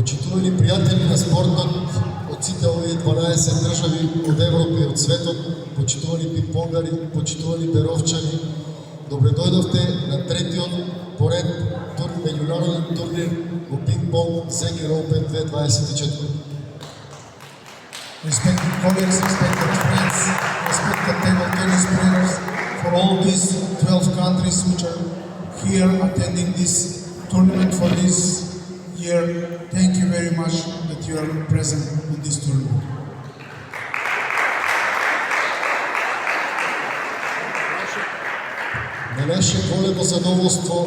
Почитувани пријатели на спортот од сите овие 12 држави од Европа и од светот, почитувани пинг-понгари, почитувани беровчани, добре дојдовте на третиот поред меѓународен турнир во пинг-понг Zegir Open 2024. Respected colleagues, respected friends, respected table tennis players, for all these 12 countries which are here attending this tournament for this year, thank you very much that you are present in this tournament. На наше големо задоволство,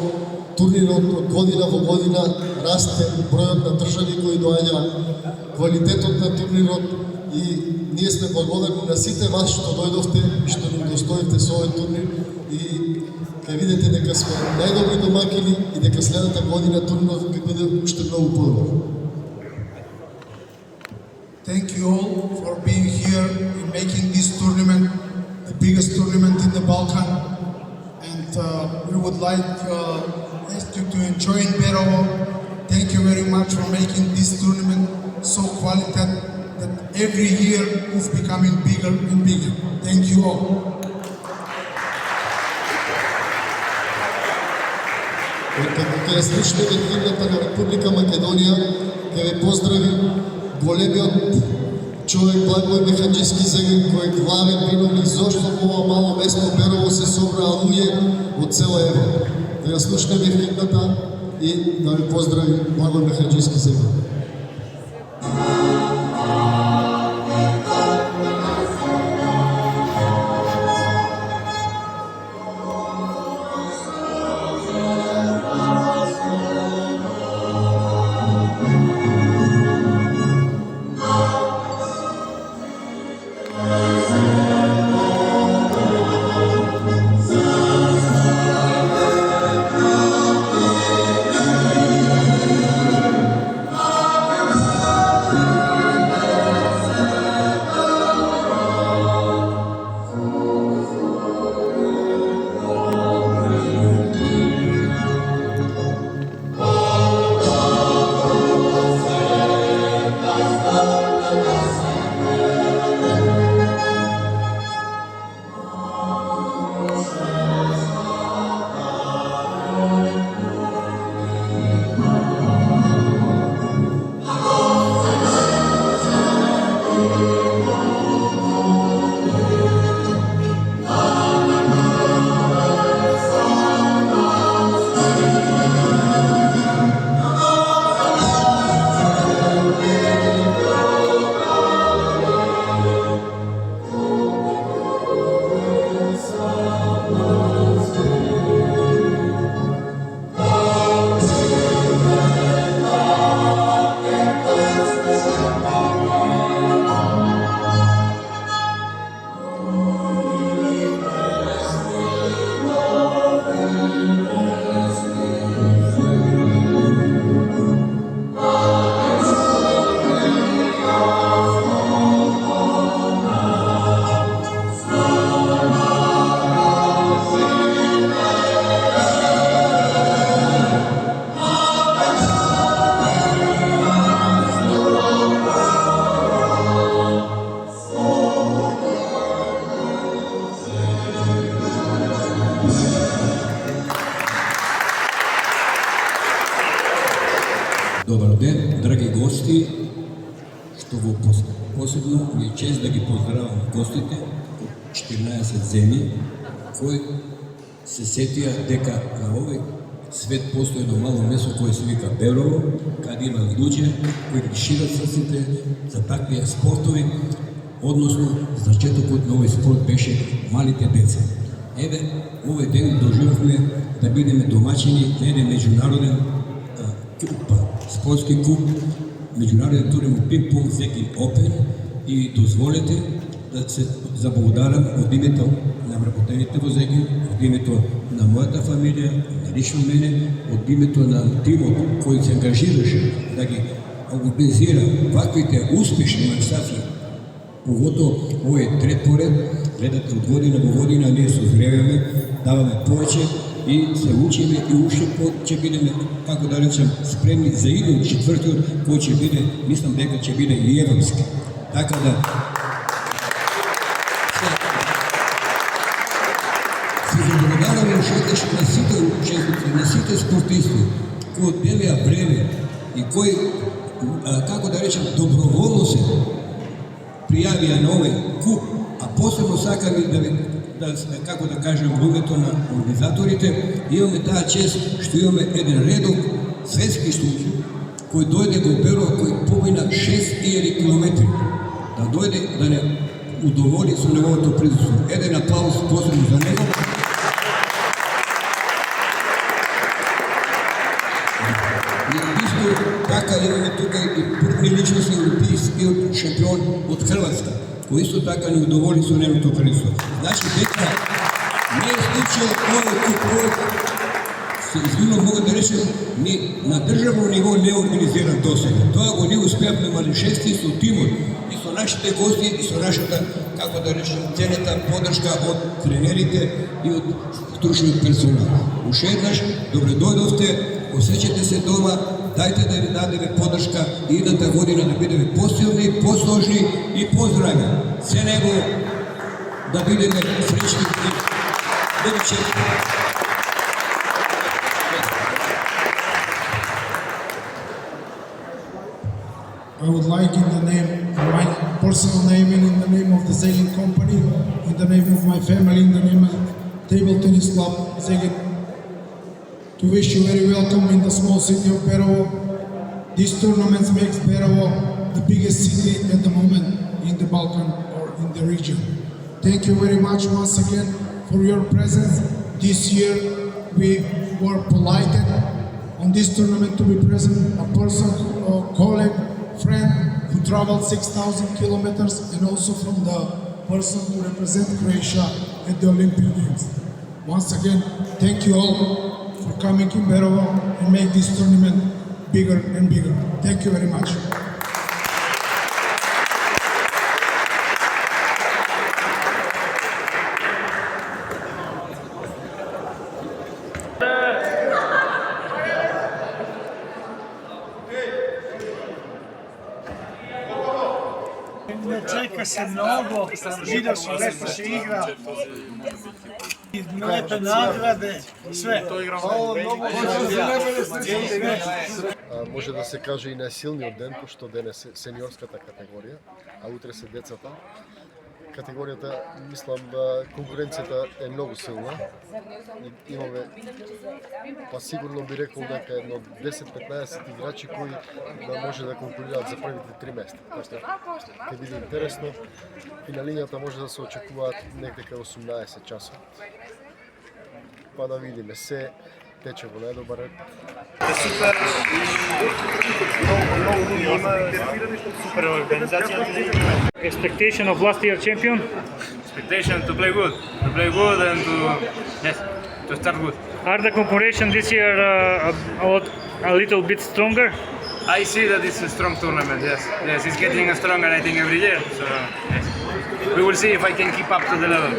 турнирот од година во година расте бројот на држави кои доаѓаат, квалитетот на турнирот и ние сме благодарни на сите вас што дојдовте и што ни удостоивте со овој турнир и ќе видите дека сме најдобри домакини и дека следната година турнирот ќе биде уште многу подобар. Thank you all for being here and making this tournament the biggest tournament in the Balkan. And we would like ask you to enjoy in Berovo. Thank you very much for making this tournament so qualitative that every year is becoming bigger and bigger. Thank you all. Како ќе слушнете химната на Република Македонија, ќе ве поздрави големиот човек Благој Мехаджиски Zegir, кој е главен виновник зошто во ова мало место Берово се собраа луѓе од цела Европа. Да ја слушнеме химната и да ве поздрави Благој Мехаджиски Zegir. Добар ден, драги гости, што во посебно ми е чест да ги поздравам гостите од 14 земји, кои се сетија дека на овој свет постои едно мало место кое се вика Берово, каде има луѓе кои ги шират срците за такви спортови, односно зачетокот на овој спорт беше малите деца. Еве, овој ден доживавме да бидеме домаќини на еден меѓународен спортски клуб, меѓународен турнир во пинг-понг Zegir Open и дозволете да се заблагодарам од името на вработените во Zegir, од името на мојата фамилија, на лично мене, од името на тимот кој се ангажираше да ги организира ваквите успешни манифестации. Поготово овој трет поред, гледате од година во година ние созреваме, даваме повеќе и се учиме и уште ќе бидеме, како да речем, спремни за иден четвртиот, кој ќе биде, мислам дека ќе биде и европски. Така да се заблагодараме уште еднаш на сите учесници, на сите спортисти кои одделија време и кои, како да речем, доброволно се пријавија на овој куп, а посебно сакам и да како да кажем, во името на организаторите, имаме таа чест што имаме еден редок светски случај кој дојде го Берово, кој помина 6000 километри, да дојде да не удоволи со неговото присуство. Еден аплауз посебно за него. И исто така имаме тука и први личност европейскиот шампион од Хрватска, кој исто така не удоволи со неговото присуство. Значи дека не е случај овој куп, извинно мога да речем, ни на државно ниво не организиран досега. Тоа го не успеавме Малишевски со тимот и со нашите гости и со нашата, како да речем, ценета поддршка од тренерите и од стручниот персонал. Уште еднаш, добре дојдовте, осеќате се дома, дајте да ви дадеме поддршка и идната година да бидеме посилни, посложни и поздрави. Се него да бидеме среќни и величени. I would like, in the name, in my personal name and in the name of the Zegin company, in the name of my family, in the name of Table Tennis Club Zegin, to wish you very welcome in the small city of Berovo. This tournament makes Berovo the biggest city at the moment in the Balkan or in the region. Thank you very much once again for your presence. This year we were delighted on this tournament to be present, a person, a colleague, friend who traveled 6,000 kilometers, and also from the person who represent Croatia at the Olympic Games. Once again, thank you all for coming in Berovo and make this tournament bigger and bigger. Thank you very much. Ne čeka se mnogo, vidio sam lepo se igra, i lepe nagrade, sve. Може да се каже и најсилниот ден, пошто денес е сениорската категорија, а утре се децата. Категоријата, мислам, конкуренцијата е многу силна. Имаме, па сигурно би рекол дека едно 10-15 играчи кои да може да конкурираат за првите 3 места. Така ќе биде интересно. Финалињата може да се очекуваат некаде 18 часот. Па да видиме, се тече во најдобар ред. Супер супер организација. Expectation of last year champion? Expectation to play good and to start good. Are the competition this year a little bit stronger? I see that it's a strong tournament. Yes, it's getting stronger. I think every year. So yes, we will see if I can keep up to the level.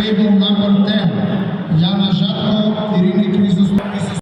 table number 10, Jana Žatko, Irini Krizus